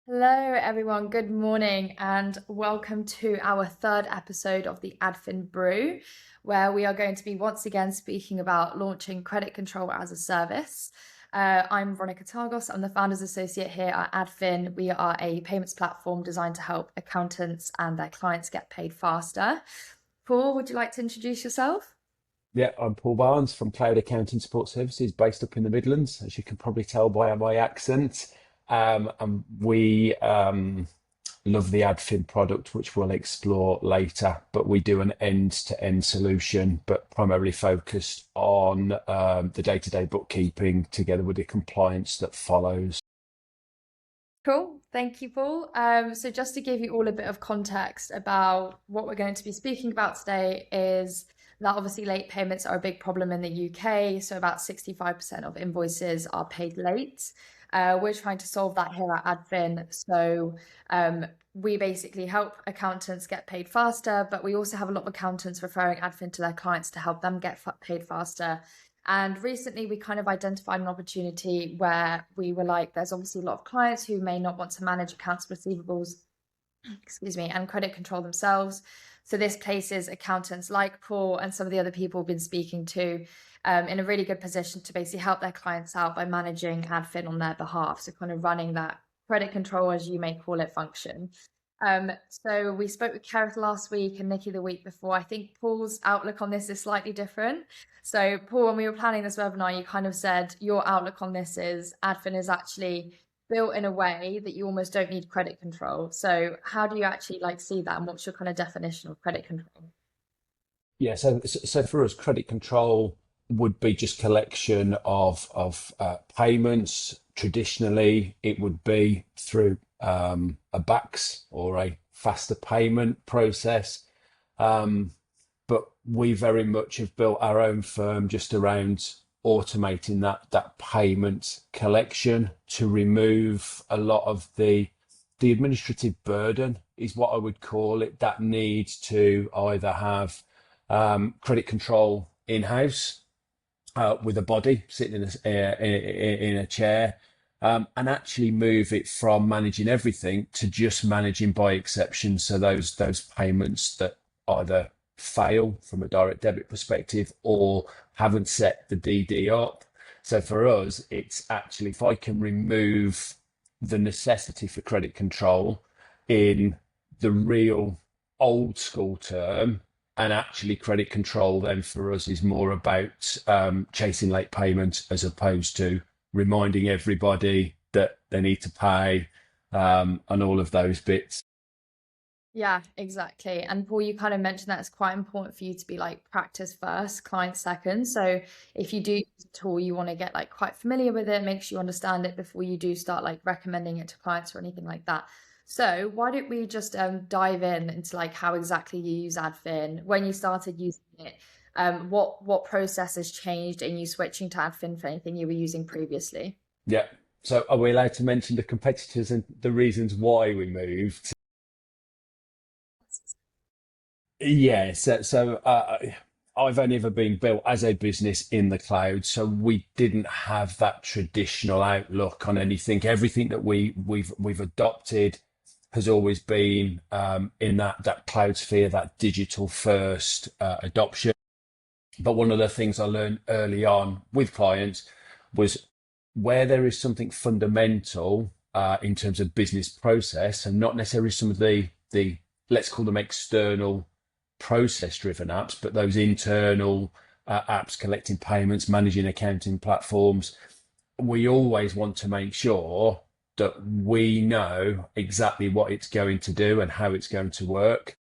Hello, everyone. Good morning, and welcome to our third episode of the Adfin Brew, where we are going to be once again speaking about launching credit control as a service. I'm Veronika. I'm the founder's associate here at Adfin. We are a payments platform designed to help accountants and their clients get paid faster. Paul, would you like to introduce yourself? Yeah, I'm Paul Barnes from Cloud Accounting Support Services based up in the Midlands, as you can probably tell by my accent. And we love the Adfin product, which we'll explore later. But we do an end-to-end solution, but primarily focused on the day-to-day bookkeeping together with the compliance that follows. Cool. Thank you, Paul. So just to give you all a bit of context about what we're going to be speaking about today is that obviously late payments are a big problem in the UK. So about 65% of invoices are paid late. We're trying to solve that here at Adfin. So we basically help accountants get paid faster, but we also have a lot of accountants referring Adfin to their clients to help them get paid faster. And recently, we kind of identified an opportunity where we were like, there's obviously a lot of clients who may not want to manage accounts receivables, excuse me, and credit control themselves. So this places accountants like Paul and some of the other people we've been speaking to in a really good position to basically help their clients out by managing Adfin on their behalf. So kind of running that credit control, as you may call it, function. So we spoke with Kerith last week and Nikki the week before. I think Paul's outlook on this is slightly different. So, Paul, when we were planning this webinar, you kind of said your outlook on this is Adfin is actually built in a way that you almost don't need credit control. So, how do you actually like see that, and what's your kind of definition of credit control? Yeah, so for us, credit control would be just collection of payments. Traditionally, it would be through a BACS or a faster payment process. Um, but we very much have built our own firm just around automating that payment collection to remove a lot of the administrative burden is what I would call it, that need to either have credit control in-house with a body sitting in a chair, and actually move it from managing everything to just managing by exception. So those payments that either fail from a direct debit perspective or haven't set the DD up. So for us, it's actually if I can remove the necessity for credit control in the real old school term, and actually credit control then for us is more about chasing late payments as opposed to reminding everybody that they need to pay, and all of those bits. Yeah, exactly. And Paul, you kind of mentioned that it's quite important for you to be like practice first, client second. So if you do use a tool, you want to get like quite familiar with it, make sure you understand it before you do start like recommending it to clients or anything like that. So why don't we just dive in into like how exactly you use Adfin, when you started using it, what process has changed in you switching to Adfin for anything you were using previously? Yeah. So are we allowed to mention the competitors and the reasons why we moved? Yeah, I've only ever been built as a business in the cloud, so we didn't have that traditional outlook on anything. Everything that we've adopted has always been in that cloud sphere, that digital first adoption. But one of the things I learned early on with clients was where there is something fundamental in terms of business process, and not necessarily some of the let's call them external process driven apps, but those internal apps collecting payments, managing accounting platforms, we always want to make sure that we know exactly what it's going to do and how it's going to work.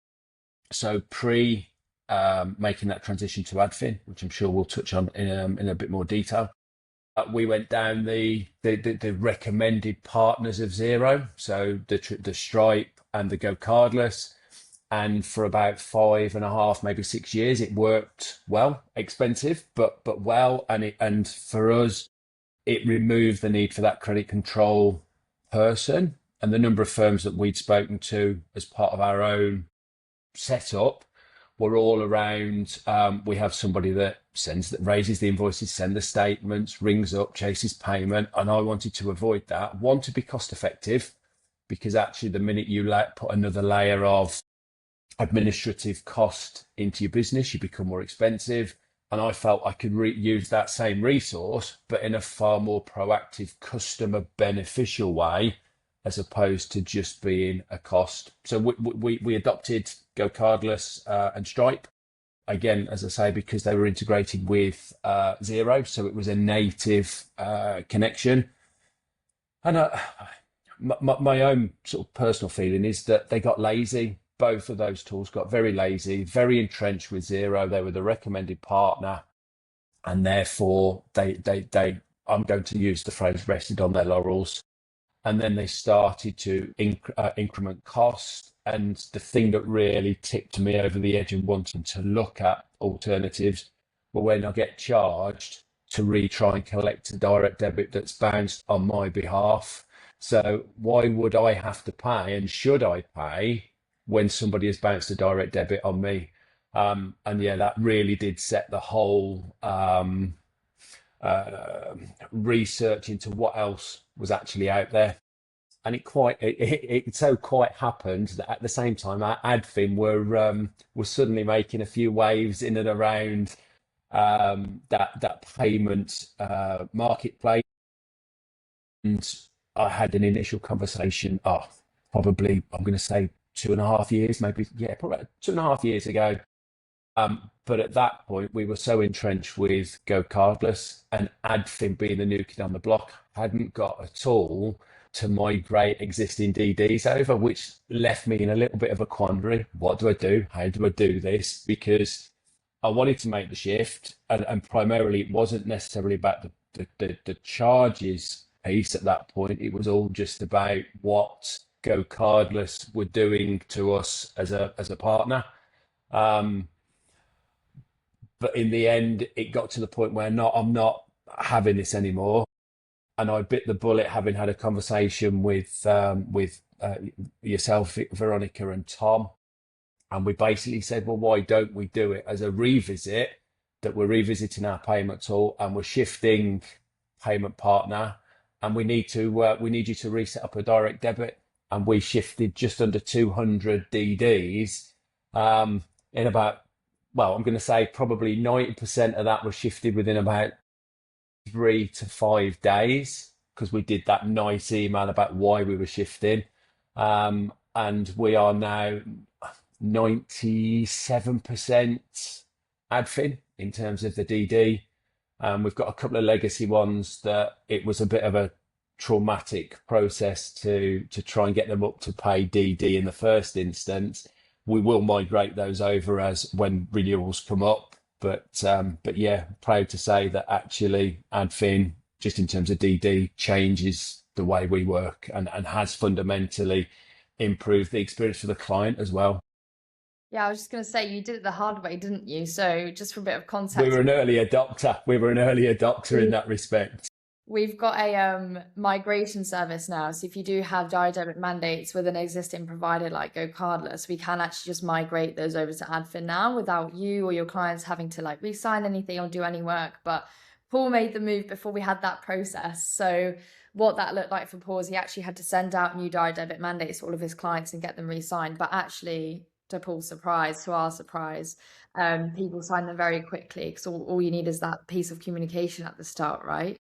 So pre making that transition to Adfin, which I'm sure we'll touch on in a bit more detail, we went down the recommended partners of Zero, so the Stripe and the Go Cardless. And for about 5.5, maybe 6 years, it worked well. Expensive, but well. And for us, it removed the need for that credit control person. And the number of firms that we'd spoken to as part of our own setup were all around. We have somebody that raises the invoices, send the statements, rings up, chases payment, and I wanted to avoid that. One, to be cost effective, because actually the minute you put another layer of administrative cost into your business, you become more expensive. And I felt I could use that same resource, but in a far more proactive, customer beneficial way, as opposed to just being a cost. So we adopted Go Cardless and Stripe again, as I say, because they were integrated with Zero, so it was a native connection. And my own sort of personal feeling is that they got lazy. Both of those tools got very lazy, very entrenched with Zero. They were the recommended partner, and therefore I'm going to use the phrase rested on their laurels. And then they started to increment cost. And the thing that really tipped me over the edge and wanting to look at alternatives were when I get charged to retry and collect a direct debit that's bounced on my behalf. So why would I have to pay, and should I pay when somebody has bounced a direct debit on me? And yeah, that really did set the whole uh, research into what else was actually out there. And it so quite happened that at the same time, our Adfin were suddenly making a few waves in and around that payment marketplace. And I had an initial conversation, probably I'm going to say 2.5 years, maybe, yeah, probably 2.5 years ago. But at that point, we were so entrenched with Go Cardless, and Adfin being the new kid on the block hadn't got a tool to migrate existing DDs over, which left me in a little bit of a quandary. What do I do? How do I do this? Because I wanted to make the shift, and primarily it wasn't necessarily about the charges piece at that point. It was all just about what Go Cardless were doing to us as a partner. Um, but in the end, it got to the point where I'm not having this anymore, and I bit the bullet, having had a conversation with yourself, Veronika, and Tom, and we basically said, well, why don't we do it as a revisit? That we're revisiting our payment tool and we're shifting payment partner, and we need you to reset up a direct debit, and we shifted just under 200 DDs in about, well, I'm going to say probably 90% of that was shifted within about 3 to 5 days, because we did that nice email about why we were shifting. And we are now 97% adfin in terms of the DD. We've got a couple of legacy ones that it was a bit of a traumatic process to try and get them up to pay DD in the first instance. We will migrate those over as when renewals come up. But yeah, proud to say that actually Adfin, just in terms of DD, changes the way we work, and has fundamentally improved the experience for the client as well. Yeah, I was just going to say you did it the hard way, didn't you? So just for a bit of We context, were an early adopter. We were an early adopter in we that respect. we've got a migration service now. So if you do have direct debit mandates with an existing provider like Go Cardless, we can actually just migrate those over to Adfin now without you or your clients having to like re-sign anything or do any work. But Paul made the move before we had that process. So what that looked like for Paul is he actually had to send out new direct debit mandates to all of his clients and get them re-signed. But actually, to Paul's surprise, to our surprise, people sign them very quickly because all you need is that piece of communication at the start, right?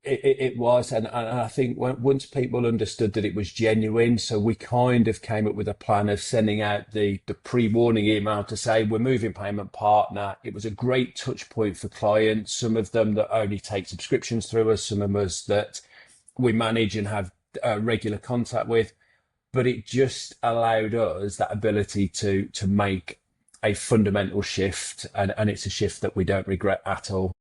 It was, and I think once people understood that it was genuine, so we kind of came up with a plan of sending out the pre-warning email to say we're moving payment partner. It was a great touch point for clients, some of them that only take subscriptions through us, some of us that we manage and have regular contact with. But it just allowed us that ability to make a fundamental shift, and it's a shift that we don't regret at all.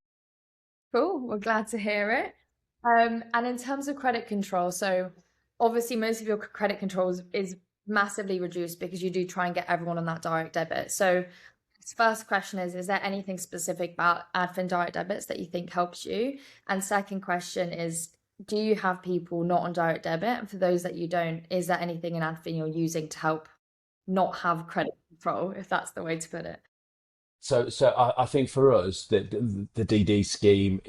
Cool. We're glad to hear it. And in terms of credit control, so obviously most of your credit control is massively reduced because you do try and get everyone on that direct debit. So first question is there anything specific about admin direct debits that you think helps you? And second question is, do you have people not on direct debit? And for those that you don't, is there anything in admin you're using to help not have credit control, if that's the way to put it? So I think for us, the DD scheme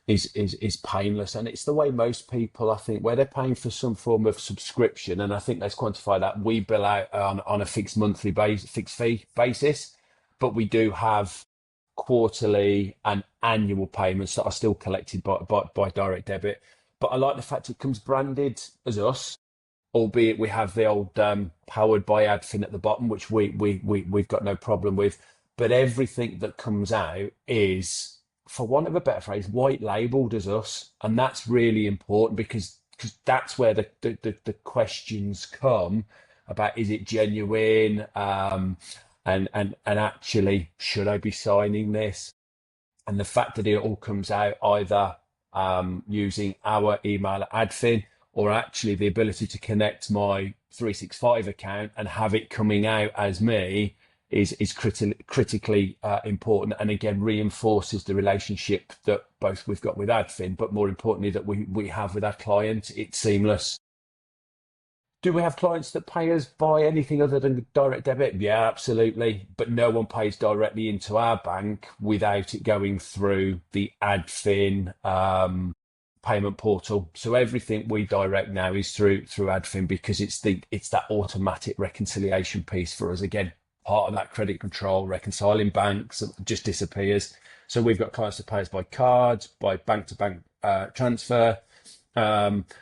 is painless, and it's the way most people, I think, where they're paying for some form of subscription, and I think let's quantify that. We bill out on a fixed monthly fixed fee basis, but we do have quarterly and annual payments that are still collected by direct debit. But I like the fact it comes branded as us, albeit we have the old powered by Adfin at the bottom, which we've got no problem with. But everything that comes out is, for want of a better phrase, white labeled as us, and that's really important because that's where the questions come about, is it genuine, and actually, should I be signing this? And the fact that it all comes out either using our email at Adfin, or actually the ability to connect my 365 account and have it coming out as me is critically important, and again reinforces the relationship that both we've got with Adfin, but more importantly that we have with our client. It's seamless. Do we have clients that pay us by anything other than direct debit? Yeah, absolutely. But no one pays directly into our bank without it going through the Adfin payment portal. So everything we direct now is through Adfin, because it's that automatic reconciliation piece for us. Again, part of that credit control, reconciling banks just disappears. So we've got clients that pay us by cards, by bank to bank transfer, and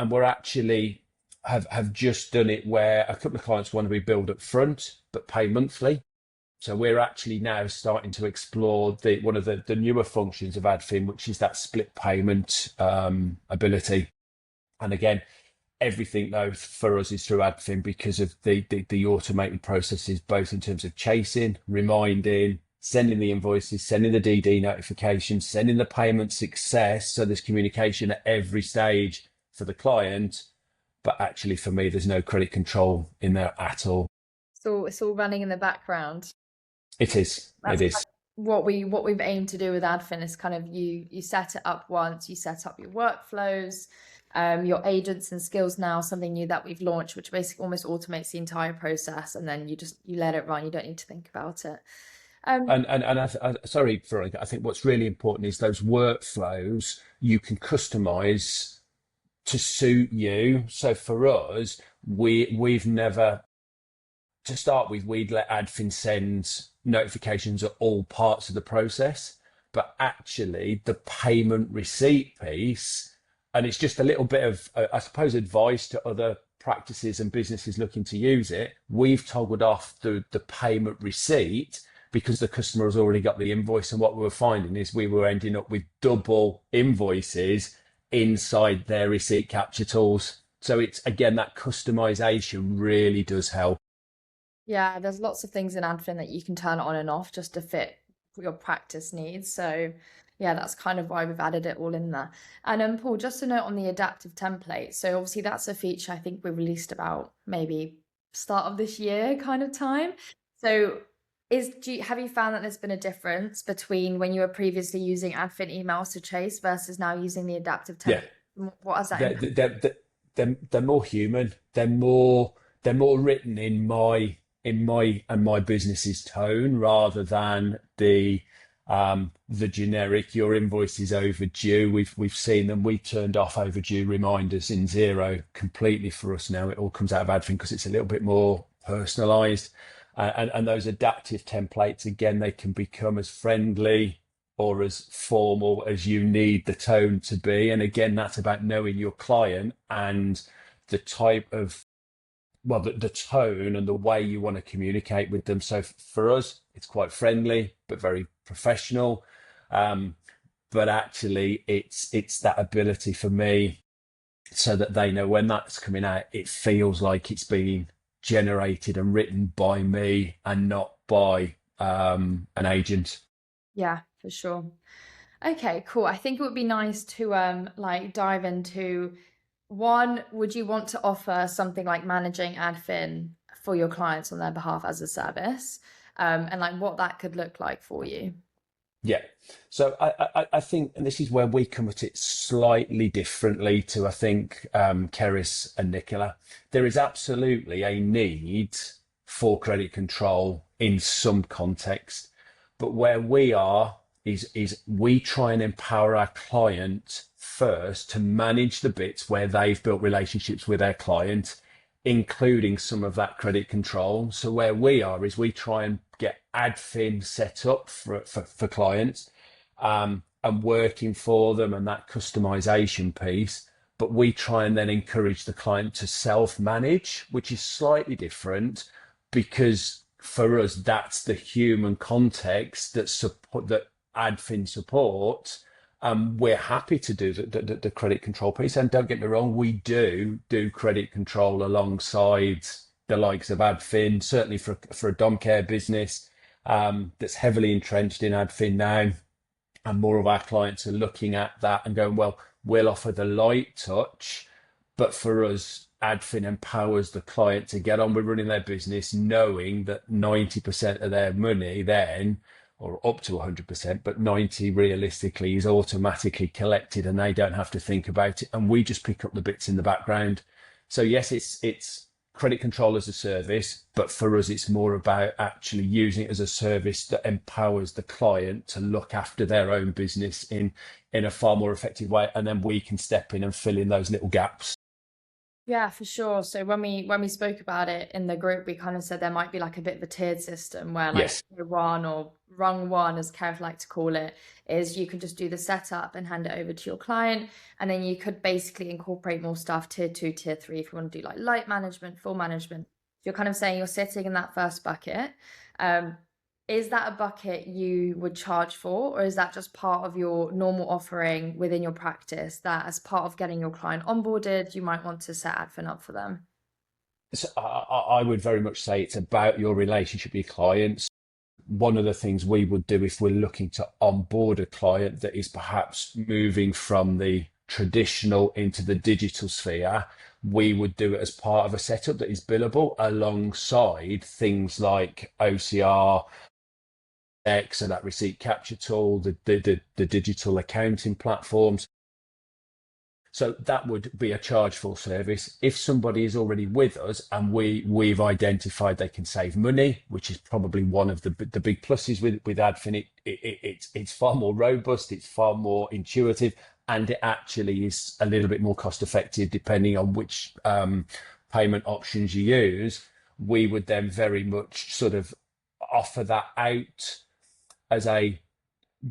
we're actually have just done it where a couple of clients want to be billed up front but pay monthly. So we're actually now starting to explore one of the newer functions of Adfin, which is that split payment ability. And again, everything though for us is through Adfin because of the automated processes, both in terms of chasing, reminding, sending the invoices, sending the DD notifications, sending the payment success. So there's communication at every stage for the client. But actually, for me, there's no credit control in there at all. So it's all running in the background. It is. It That's is. what we've aimed to do with Adfin is kind of you set it up once, you set up your workflows, your agents and skills now, something new that we've launched, which basically almost automates the entire process, and then you let it run. You don't need to think about it. Um, Sorry, Veronika, I think what's really important is those workflows you can customize to suit you. So for us, we've never, to start with, we'd let Adfin send notifications at all parts of the process, but actually the payment receipt piece, and it's just a little bit of, I suppose, advice to other practices and businesses looking to use it. We've toggled off the payment receipt because the customer has already got the invoice, and what we were finding is we were ending up with double invoices inside their receipt capture tools. So it's, again, that customization really does help. yeah, there's lots of things in Adfin that you can turn on and off just to fit your practice needs. So yeah, that's kind of why we've added it all in there. And Paul, just a note on the adaptive template. So obviously that's a feature I think we released about maybe start of this year kind of time. So have you found that there's been a difference between when you were previously using Adfin emails to chase versus now using the adaptive Yeah, template? What has that they're, impact? they're, they're, they're more human. They're more written in my business's tone, rather than the generic "your invoice is overdue." We've seen them. We turned off overdue reminders in Zero completely for us now. It all comes out of Adfin because it's a little bit more personalized. And those adaptive templates, again, they can become as friendly or as formal as you need the tone to be. And again, that's about knowing your client and the type of, well, the tone and the way you want to communicate with them. So for us, it's quite friendly but very professional. Um, but actually, it's that ability for me, so that they know when that's coming out, it feels like it's being generated and written by me and not by an agent. Yeah, for sure. Okay, cool. I think it would be nice to like dive into one, would you want to offer something like managing admin for your clients on their behalf as a service? And like what that could look like for you. Yeah. So I think, and this is where we come at it slightly differently to, I think, Keris and Nicola. There is absolutely a need for credit control in some context, but where we are is we try and empower our client first to manage the bits where they've built relationships with their client, including some of that credit control. So where we are is we try and get Adfin set up for clients, and working for them and that customization piece. But we try and then encourage the client to self-manage, which is slightly different because for us, that's the human context that support that Adfin supports. We're happy to do the credit control piece. And don't get me wrong, we do credit control alongside the likes of Adfin, certainly for a dom care business that's heavily entrenched in Adfin now. And more of our clients are looking at that and going, well, we'll offer the light touch, but for us, Adfin empowers the client to get on with running their business, knowing that 90% of their money then, or up to 100%, but 90 realistically is automatically collected and they don't have to think about it. And we just pick up the bits in the background. So yes, it's credit control as a service, but for us, it's more about actually using it as a service that empowers the client to look after their own business in a far more effective way. And then we can step in and fill in those little gaps. Yeah, for sure. So when we spoke about it in the group, we kind of said there might be like a bit of a tiered system where like Yes. tier one or rung one, as Kev like to call it, is you can just do the setup and hand it over to your client, and then you could basically incorporate more stuff tier two, tier three if you want to do like light management, full management. You're kind of saying you're sitting in that first bucket. Um, is that a bucket you would charge for, or is that just part of your normal offering within your practice that as part of getting your client onboarded, you might want to set Adfin up for them? So I would very much say it's about your relationship with your clients. One of the things we would do if we're looking to onboard a client that is perhaps moving from the traditional into the digital sphere, we would do it as part of a setup that is billable alongside things like OCR, X, and that receipt capture tool, the digital accounting platforms. So that would be a chargeable service. If somebody is already with us and we've identified they can save money, which is probably one of the big pluses with Adfin, it's far more robust, it's far more intuitive, and it actually is a little bit more cost effective depending on which payment options you use. We would then very much sort of offer that out as a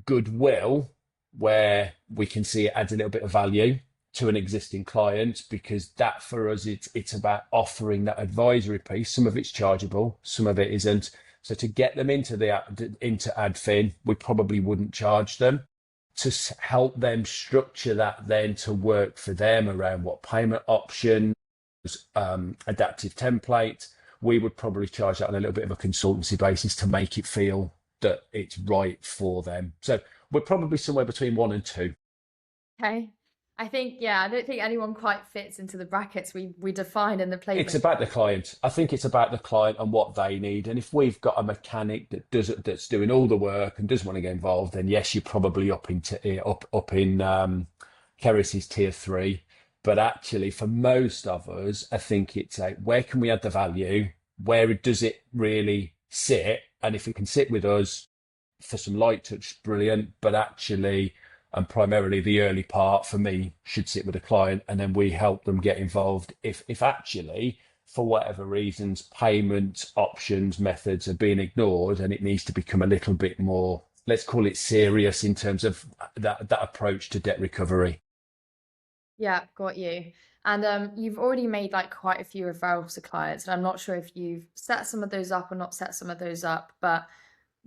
goodwill where we can see it adds a little bit of value to an existing client, because that for us it's about offering that advisory piece. Some of it's chargeable, some of it isn't. So to get them into Adfin, we probably wouldn't charge them. To help them structure that then to work for them around what payment options, adaptive template, we would probably charge that on a little bit of a consultancy basis to make it feel that it's right for them. So we're probably somewhere between one and two. Okay. I think, yeah, I don't think anyone quite fits into the brackets we defined in the It's playbook. about the client. I think it's about the client and what they need. And if we've got a mechanic that's doing all the work and doesn't want to get involved, then yes, you're probably up in Keris's tier three. But actually, for most of us, I think it's a where can we add the value? Where does it really sit? And if it can sit with us for some light touch, brilliant. But actually, and primarily the early part for me should sit with a client, and then we help them get involved if actually for whatever reasons payment options methods are being ignored and it needs to become a little bit more, let's call it serious in terms of that approach to debt recovery. Yeah, got you. And you've already made like quite a few referrals to clients, and I'm not sure if you've set some of those up or not set some of those up, but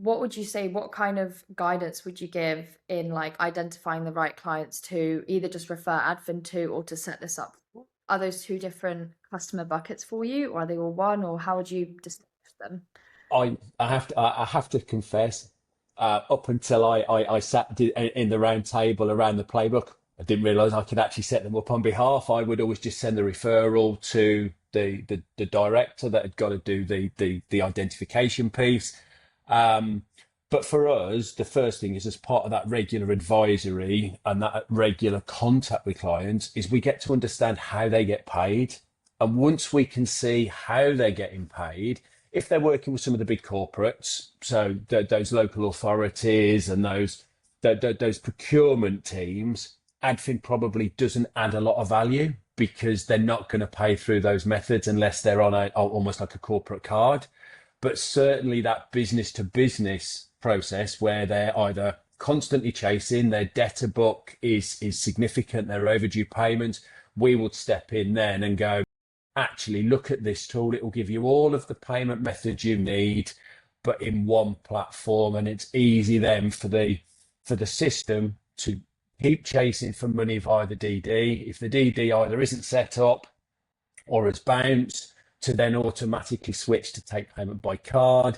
what would you say, what kind of guidance would you give in like identifying the right clients to either just refer Adfin to or to set this up? Are those two different customer buckets for you, or are they all one, or how would you distinguish them? I have to confess, up until I sat in the round table around the playbook, I didn't realise I could actually set them up on behalf. I would always just send the referral to the director that had got to do the identification piece. Um, but for us, the first thing is as part of that regular advisory and that regular contact with clients is we get to understand how they get paid. And once we can see how they're getting paid, if they're working with some of the big corporates, so those local authorities and those those procurement teams, Adfin probably doesn't add a lot of value because they're not going to pay through those methods unless they're on a almost like a corporate card. But certainly that business to business process where they're either constantly chasing, their debtor book is significant, their overdue payments, we would step in then and go, actually look at this tool. It will give you all of the payment methods you need, but in one platform, and it's easy then for the system to keep chasing for money via the DD. If the DD either isn't set up or has bounced, to then automatically switch to take payment by card.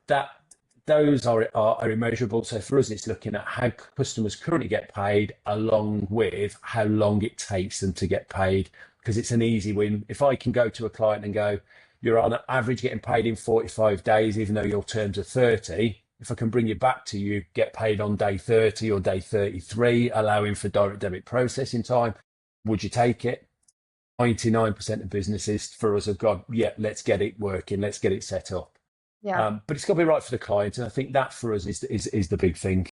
That those are immeasurable. So for us, it's looking at how customers currently get paid along with how long it takes them to get paid, because it's an easy win. If I can go to a client and go, you're on average getting paid in 45 days, even though your terms are 30. If I can bring you back to you get paid on day 30 or day 33, allowing for direct debit processing time, would you take it? 99% of businesses for us have gone, yeah, let's get it working, let's get it set up. Yeah. But it's got to be right for the client, and I think that for us is the big thing.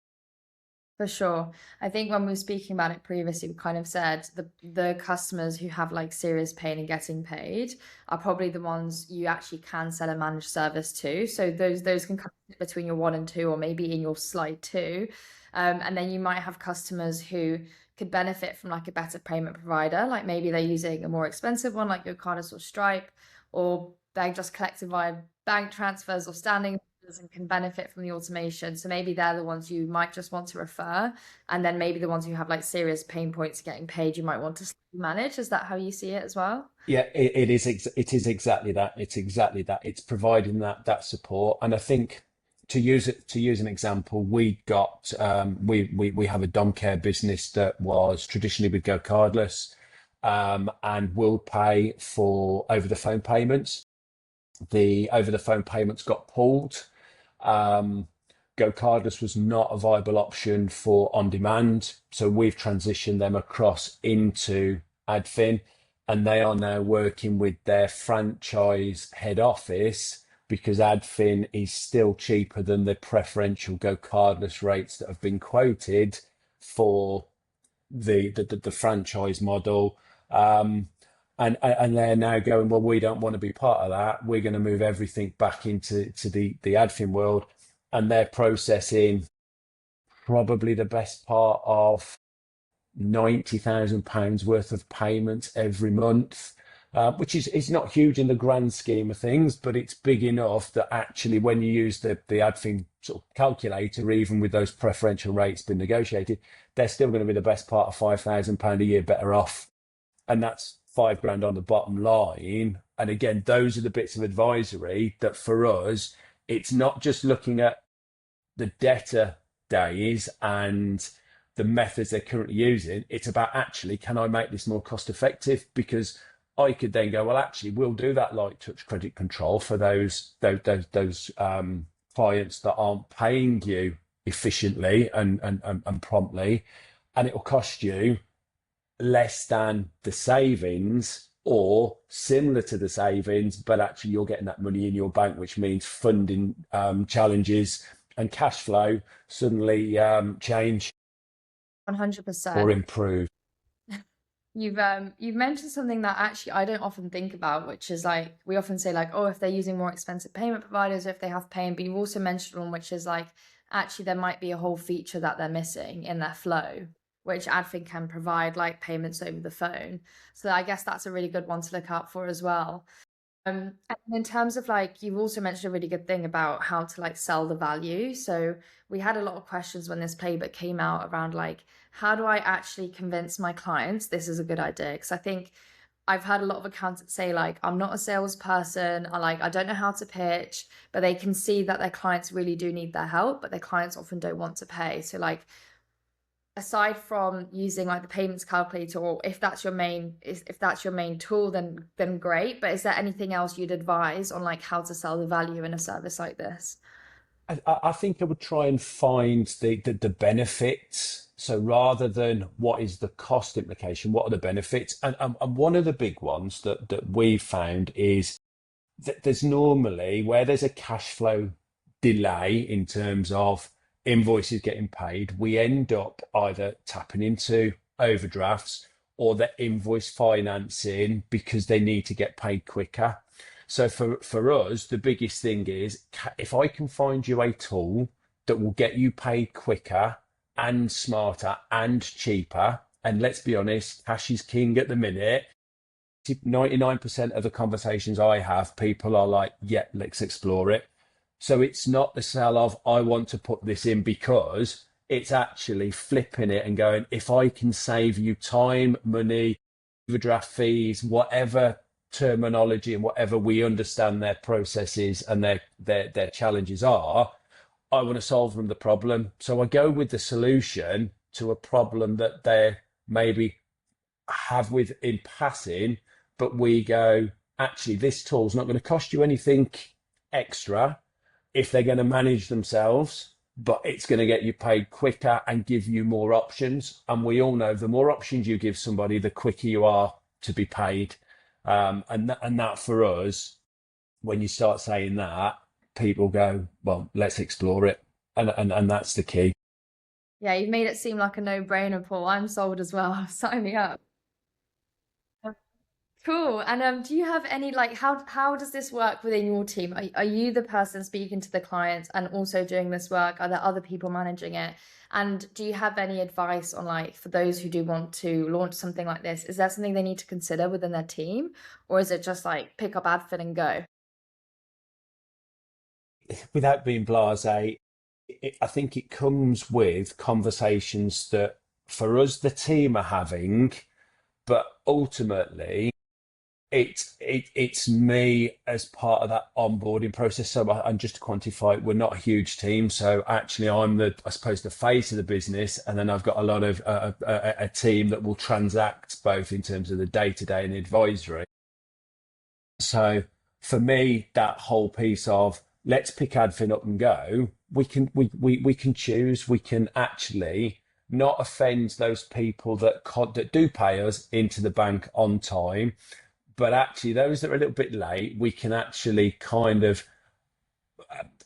For sure. I think when we were speaking about it previously, we kind of said the customers who have like serious pain in getting paid are probably the ones you actually can sell a managed service to. So those can come between your one and two, or maybe in your slide two. And then you might have customers who could benefit from like a better payment provider, like maybe they're using a more expensive one like your Cardus or Stripe, or they're just collecting via bank transfers or standing and can benefit from the automation. So maybe they're the ones you might just want to refer. And then maybe the ones who have like serious pain points getting paid, you might want to manage. Is that how you see it as well? Yeah, it is. It is exactly that. It's exactly that. It's providing that support, and I think to use an example, we have a dom care business that was traditionally would go cardless, and will pay for over the phone payments. The over the phone payments got pulled. Go cardless was not a viable option for on demand, so we've transitioned them across into Adfin, and they are now working with their franchise head office because Adfin is still cheaper than the preferential go cardless rates that have been quoted for the franchise model. And they're now going, well, we don't want to be part of that. We're going to move everything back into the Adfin world, and they're processing probably the best part of £90,000 worth of payments every month, which is not huge in the grand scheme of things, but it's big enough that actually when you use the Adfin sort of calculator, even with those preferential rates been negotiated, they're still going to be the best part of £5,000 a year better off. And that's 5 grand on the bottom line. And again, those are the bits of advisory that for us, it's not just looking at the debtor days and the methods they're currently using. It's about actually, can I make this more cost effective? Because I could then go, well, actually, we'll do that light touch credit control for those clients that aren't paying you efficiently and promptly, and it will cost you less than the savings or similar to the savings, but actually you're getting that money in your bank, which means funding challenges and cash flow suddenly change or 100%. improve. You've mentioned something that actually I don't often think about, which is like we often say like, oh, if they're using more expensive payment providers, or if they have pain, but you've also mentioned one which is like actually there might be a whole feature that they're missing in their flow, which Adfin can provide, like payments over the phone. So I guess that's a really good one to look out for as well. And in terms of like, you've also mentioned a really good thing about how to like sell the value. So we had a lot of questions when this playbook came out around like, how do I actually convince my clients this is a good idea? Because I think I've heard a lot of accountants say like, I'm not a salesperson, I don't know how to pitch, but they can see that their clients really do need their help, but their clients often don't want to pay. So like, aside from using like the payments calculator, or if that's your main tool, then great, but is there anything else you'd advise on like how to sell the value in a service like this? I think I would try and find the benefits. So rather than what is the cost implication, what are the benefits? And one of the big ones that we've found is that there's normally where there's a cash flow delay in terms of invoices getting paid, we end up either tapping into overdrafts or the invoice financing because they need to get paid quicker. So for us, the biggest thing is if I can find you a tool that will get you paid quicker and smarter and cheaper, and let's be honest, cash is king at the minute. 99% of the conversations I have, people are like, yeah, let's explore it. So it's not the sell of, I want to put this in because it's actually flipping it and going, if I can save you time, money, overdraft fees, whatever terminology and whatever we understand their processes and their challenges are, I want to solve them the problem. So I go with the solution to a problem that they maybe have with in passing, but we go, actually, this tool's not going to cost you anything extra if they're going to manage themselves, but it's going to get you paid quicker and give you more options. And we all know the more options you give somebody, the quicker you are to be paid. And that for us, when you start saying that, people go, well, let's explore it. And that's the key. Yeah, you've made it seem like a no-brainer, Paul. I'm sold as well. Sign me up. Cool. And do you have any like how does this work within your team? Are you the person speaking to the clients and also doing this work? Are there other people managing it? And do you have any advice on like for those who do want to launch something like this? Is there something they need to consider within their team, or is it just like pick up Adfin and go? Without being blasé, I think it comes with conversations that for us, the team are having, but ultimately, it's me as part of that onboarding process. So, and just to quantify, we're not a huge team. So actually, I'm I suppose, the face of the business, and then I've got a lot of a team that will transact both in terms of the day to day and the advisory. So for me, that whole piece of let's pick Adfin up and go, we can choose. We can actually not offend those people that do pay us into the bank on time, but actually those that are a little bit late, we can actually kind of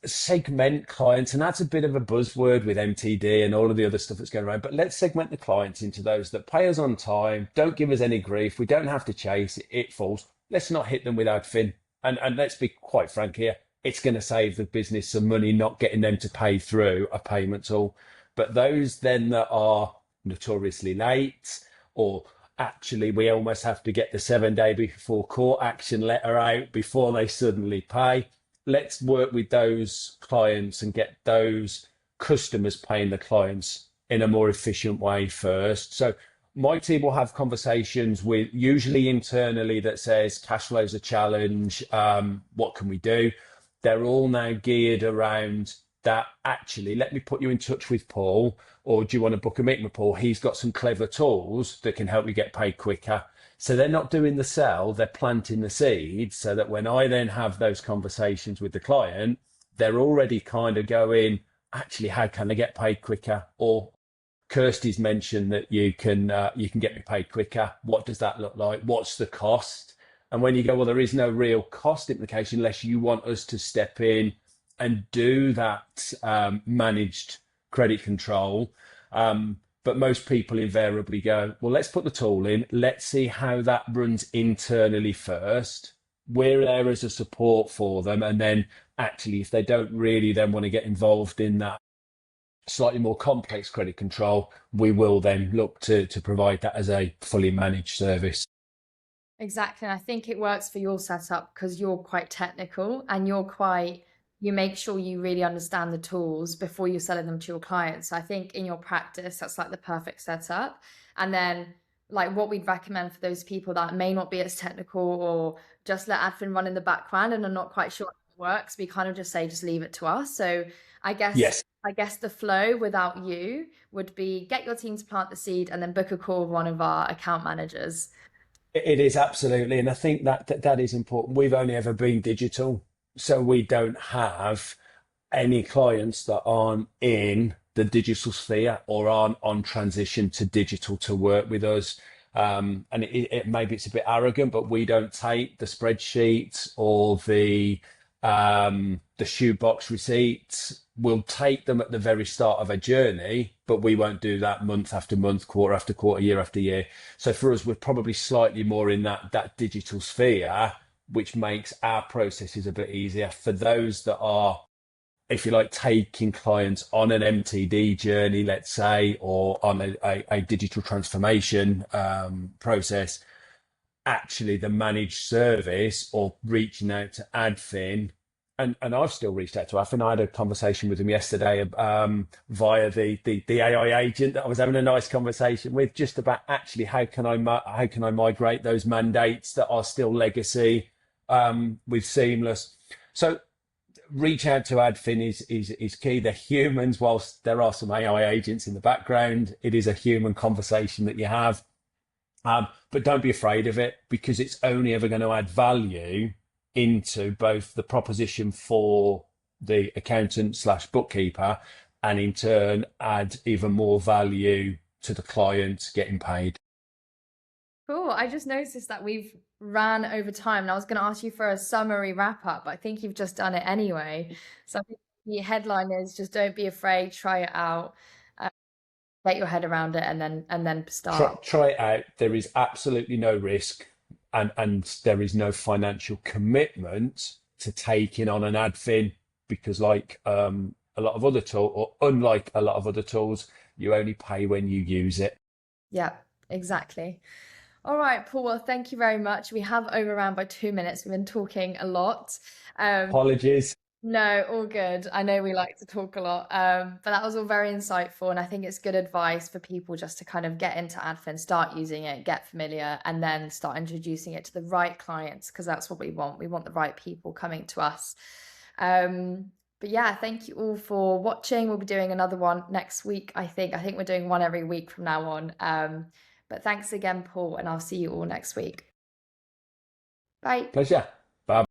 segment clients, and that's a bit of a buzzword with MTD and all of the other stuff that's going around. But let's segment the clients into those that pay us on time, don't give us any grief, we don't have to chase it, it falls. Let's not hit them with adfin. And let's be quite frank here, it's going to save the business some money not getting them to pay through a payment tool. But those then that are notoriously late, or actually we almost have to get the 7 day before court action letter out before they suddenly pay, let's work with those clients and get those customers paying the clients in a more efficient way first. So my team will have conversations with usually internally that says cash flow is a challenge. What can we do? They're all now geared around that. Actually, let me put you in touch with Paul, or do you want to book a meeting with Paul? He's got some clever tools that can help you get paid quicker. So they're not doing the sell, they're planting the seeds so that when I then have those conversations with the client, they're already kind of going, actually, how can I get paid quicker? Or Kirsty's mentioned that you can get me paid quicker. What does that look like? What's the cost? And when you go, well, there is no real cost implication unless you want us to step in and do that managed credit control. But most people invariably go, well, let's put the tool in. Let's see how that runs internally first. We're there as a support for them. And then actually, if they don't really then want to get involved in that slightly more complex credit control, we will then look to provide that as a fully managed service. Exactly. And I think it works for your setup because you're quite technical and you make sure you really understand the tools before you're selling them to your clients. So I think in your practice, that's like the perfect setup. And then like what we'd recommend for those people that may not be as technical or just let admin run in the background and are not quite sure how it works, we kind of just say, just leave it to us. So I guess Yes, I guess the flow without you would be get your team to plant the seed and then book a call with one of our account managers. it is absolutely. And I think that is important. We've only ever been digital, so we don't have any clients that aren't in the digital sphere or aren't on transition to digital to work with us. And maybe it's a bit arrogant, but we don't take the spreadsheets or the shoebox receipts. we'll take them at the very start of a journey, but we won't do that month after month, quarter after quarter, year after year. So for us, we're probably slightly more in that digital sphere, which makes our processes a bit easier. For those that are, if you like, taking clients on an MTD journey, let's say, or on a digital transformation process, actually the managed service or reaching out to Adfin, and I've still reached out to Adfin. I had a conversation with them yesterday via the AI agent that I was having a nice conversation with, just about actually how can I migrate those mandates that are still legacy with Seamless. So reach out to Adfin is key. They're humans, whilst there are some AI agents in the background. It is a human conversation that you have. But don't be afraid of it, because it's only ever going to add value into both the proposition for the accountant slash bookkeeper, and in turn add even more value to the client getting paid. Cool. I just noticed that we've ran over time, and I was going to ask you for a summary wrap up, but I think you've just done it anyway. So I think the headline is just don't be afraid, try it out, uh, get your head around it, and then start. Try it out. There is absolutely no risk, and there is no financial commitment to taking on an adfin, because like a lot of other tool, or unlike a lot of other tools, you only pay when you use it. Yeah, exactly. All right, Paul. Well, thank you very much. We have overrun by 2 minutes. We've been talking a lot. Um, Apologies. No, all good. I know we like to talk a lot, but that was all very insightful, and I think it's good advice for people just to kind of get into Adfin, start using it, get familiar, and then start introducing it to the right clients, because that's what we want. We want the right people coming to us. But yeah, thank you all for watching. We'll be doing another one next week, I think. I think we're doing one every week from now on. But thanks again, Paul, and I'll see you all next week. Bye. Pleasure. Bye.